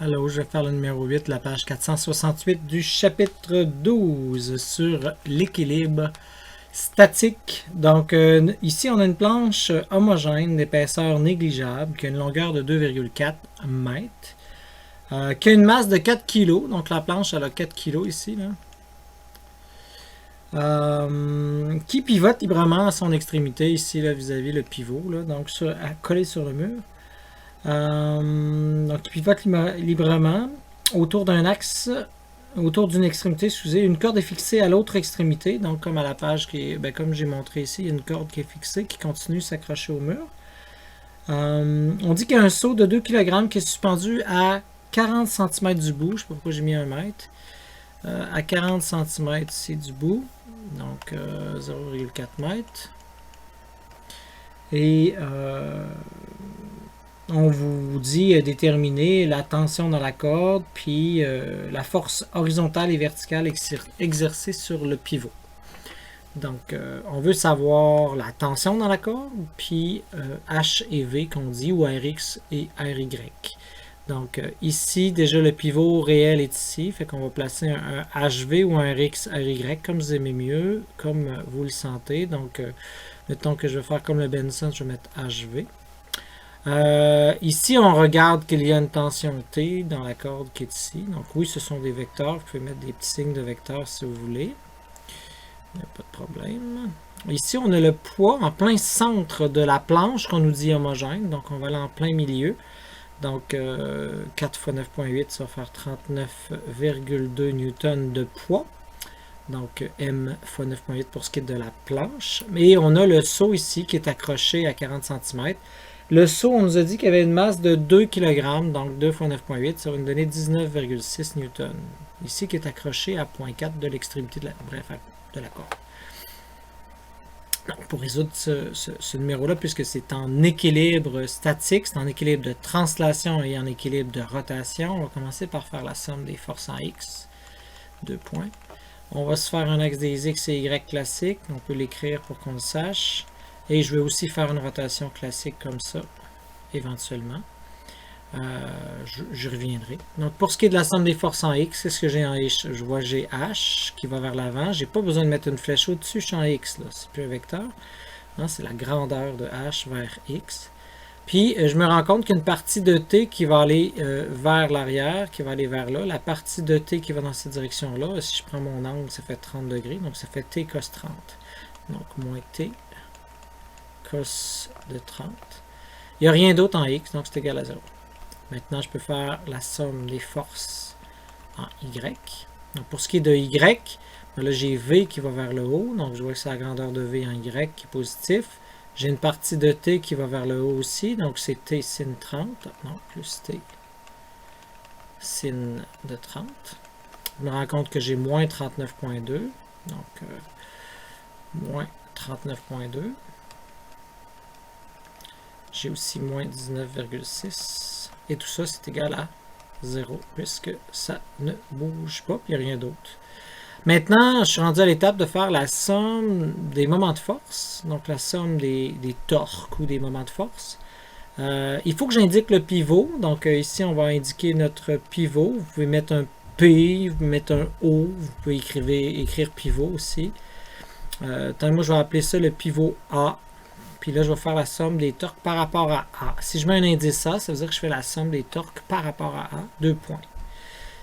Alors, je vais faire le numéro 8, la page 468 du chapitre 12 sur l'équilibre statique. Donc, ici, on a une planche homogène d'épaisseur négligeable qui a une longueur de 2,4 mètres, qui a une masse de 4 kg. Donc, la planche, elle a 4 kg ici, là. Qui pivote librement à son extrémité ici, là, vis-à-vis le pivot, là, donc collé sur le mur. Donc, il pivote librement autour d'un axe, autour d'une extrémité, excusez. Une corde est fixée à l'autre extrémité, donc comme à la page qui est, comme j'ai montré ici, il y a une corde qui est fixée qui continue de s'accrocher au mur. On dit qu'il y a un seau de 2 kg qui est suspendu à 40 cm du bout. Je ne sais pas pourquoi j'ai mis 1 mètre. À 40 cm ici du bout, donc 0,4 mètres. Et on vous dit déterminer la tension dans la corde, puis la force horizontale et verticale exercée sur le pivot. Donc, on veut savoir la tension dans la corde, puis H et V qu'on dit, ou Rx et Ry. Donc, ici, déjà, le pivot réel est ici, fait qu'on va placer un HV ou un Rx, Ry, comme vous aimez mieux, comme vous le sentez. Donc, mettons que je vais faire comme le Benson, je vais mettre HV. Ici, on regarde qu'il y a une tension T dans la corde qui est ici. Donc, oui, ce sont des vecteurs. Vous pouvez mettre des petits signes de vecteurs si vous voulez. Il n'y a pas de problème. Ici, on a le poids en plein centre de la planche qu'on nous dit homogène. Donc, on va aller en plein milieu. Donc, 4 x 9,8, ça va faire 39,2 newtons de poids. Donc, M x 9,8 pour ce qui est de la planche. Et on a le seau ici qui est accroché à 40 cm. Le seau, on nous a dit qu'il y avait une masse de 2 kg, donc 2 x 9,8, ça va nous donner 19,6 newtons. Ici, qui est accroché à 0,4 de l'extrémité de la corde. Donc, pour résoudre ce numéro-là, puisque c'est en équilibre statique, c'est en équilibre de translation et en équilibre de rotation, on va commencer par faire la somme des forces en X. 2 points. On va se faire un axe des X et Y classique. On peut l'écrire pour qu'on le sache. Et je vais aussi faire une rotation classique comme ça, éventuellement. Je reviendrai. Donc, pour ce qui est de la somme des forces en X, qu'est-ce que j'ai en X? Je vois j'ai H qui va vers l'avant. J'ai pas besoin de mettre une flèche au-dessus, je suis en X. C'est plus un vecteur. C'est la grandeur de H vers X. Puis, je me rends compte qu'il y a une partie de T qui va aller vers l'arrière, qui va aller vers là. La partie de T qui va dans cette direction-là, si je prends mon angle, ça fait 30 degrés. Donc, ça fait T cos 30. Donc, moins T cos de 30. Il n'y a rien d'autre en X, donc c'est égal à 0. Maintenant, je peux faire la somme des forces en Y. Donc, pour ce qui est de Y, là, j'ai V qui va vers le haut. Donc, je vois que c'est la grandeur de V en Y qui est positif. J'ai une partie de T qui va vers le haut aussi. Donc, c'est T sin 30. Donc, plus T sin de 30. Je me rends compte que j'ai moins 39,2. Donc, moins 39,2. J'ai aussi moins 19,6. Et tout ça, c'est égal à 0, puisque ça ne bouge pas, puis il n'y a rien d'autre. Maintenant, je suis rendu à l'étape de faire la somme des moments de force, donc la somme des torques ou des moments de force. Il faut que j'indique le pivot, donc ici on va indiquer notre pivot. Vous pouvez mettre un P, vous pouvez mettre un O, vous pouvez écrire pivot aussi. Moi je vais appeler ça le pivot A. Puis là, je vais faire la somme des torques par rapport à A. Si je mets un indice A, ça veut dire que je fais la somme des torques par rapport à A. 2 points.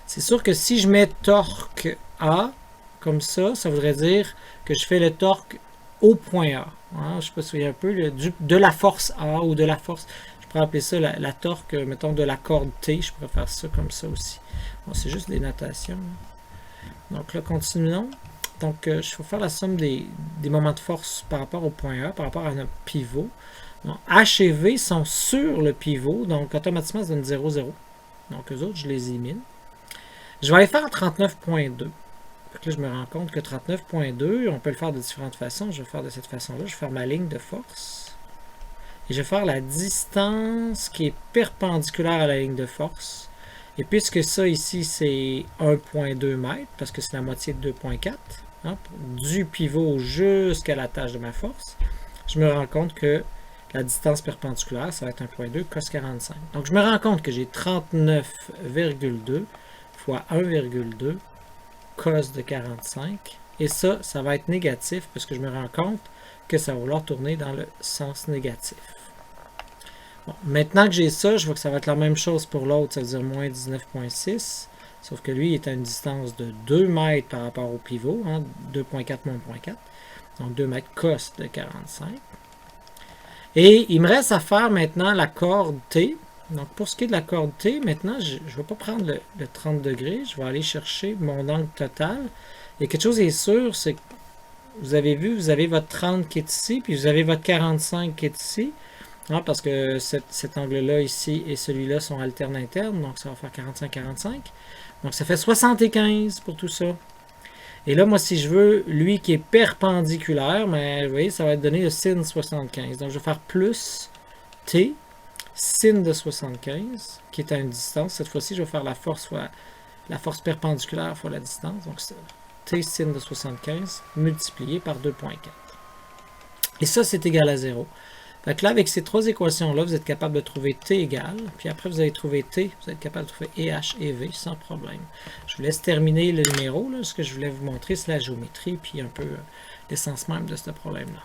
C'est sûr que si je mets torque A, comme ça voudrait dire que je fais le torque au point A. Je ne sais pas si vous voyez un peu, de la force A ou de la force. Je pourrais appeler ça la torque, mettons, de la corde T. Je pourrais faire ça comme ça aussi. Bon, c'est juste des notations. Donc là, continuons. Donc, je vais faire la somme des moments de force par rapport au point A, par rapport à notre pivot. Donc, H et V sont sur le pivot, donc automatiquement, ça donne 0, 0. Donc, eux autres, je les élimine. Je vais aller faire 39,2. Là, je me rends compte que 39,2, on peut le faire de différentes façons. Je vais le faire de cette façon-là. Je vais faire ma ligne de force. Et je vais faire la distance qui est perpendiculaire à la ligne de force. Et puisque ça ici, c'est 1,2 mètres, parce que c'est la moitié de 2,4, du pivot jusqu'à la tâche de ma force, je me rends compte que la distance perpendiculaire, ça va être 1,2 cos 45. Donc, je me rends compte que j'ai 39,2 fois 1,2 cos de 45. Et ça va être négatif parce que je me rends compte que ça va vouloir tourner dans le sens négatif. Bon, maintenant que j'ai ça, je vois que ça va être la même chose pour l'autre, ça veut dire moins 19,6. Sauf que lui, il est à une distance de 2 mètres par rapport au pivot, hein, 2,4 moins 0,4. Donc 2 mètres cos de 45. Et il me reste à faire maintenant la corde T. Donc pour ce qui est de la corde T, maintenant, je ne vais pas prendre le 30 degrés, je vais aller chercher mon angle total. Et quelque chose est sûr, c'est que vous avez vu, vous avez votre 30 qui est ici, puis vous avez votre 45 qui est ici. Hein, parce que cet angle-là ici et celui-là sont alternes internes, donc ça va faire 45-45. Donc ça fait 75 pour tout ça. Et là, moi, si je veux lui qui est perpendiculaire, mais vous voyez, ça va donner le sin 75. Donc je vais faire plus t sin de 75, qui est à une distance. Cette fois-ci, je vais faire la force perpendiculaire fois la distance. Donc t sin de 75 multiplié par 2,4. Et ça, c'est égal à 0. Fait que là, avec ces trois équations-là, vous êtes capable de trouver t égale. Puis après, vous allez trouver t, vous êtes capable de trouver EH et V sans problème. Je vous laisse terminer le numéro. Là. Ce que je voulais vous montrer, c'est la géométrie, puis un peu l'essence même de ce problème-là.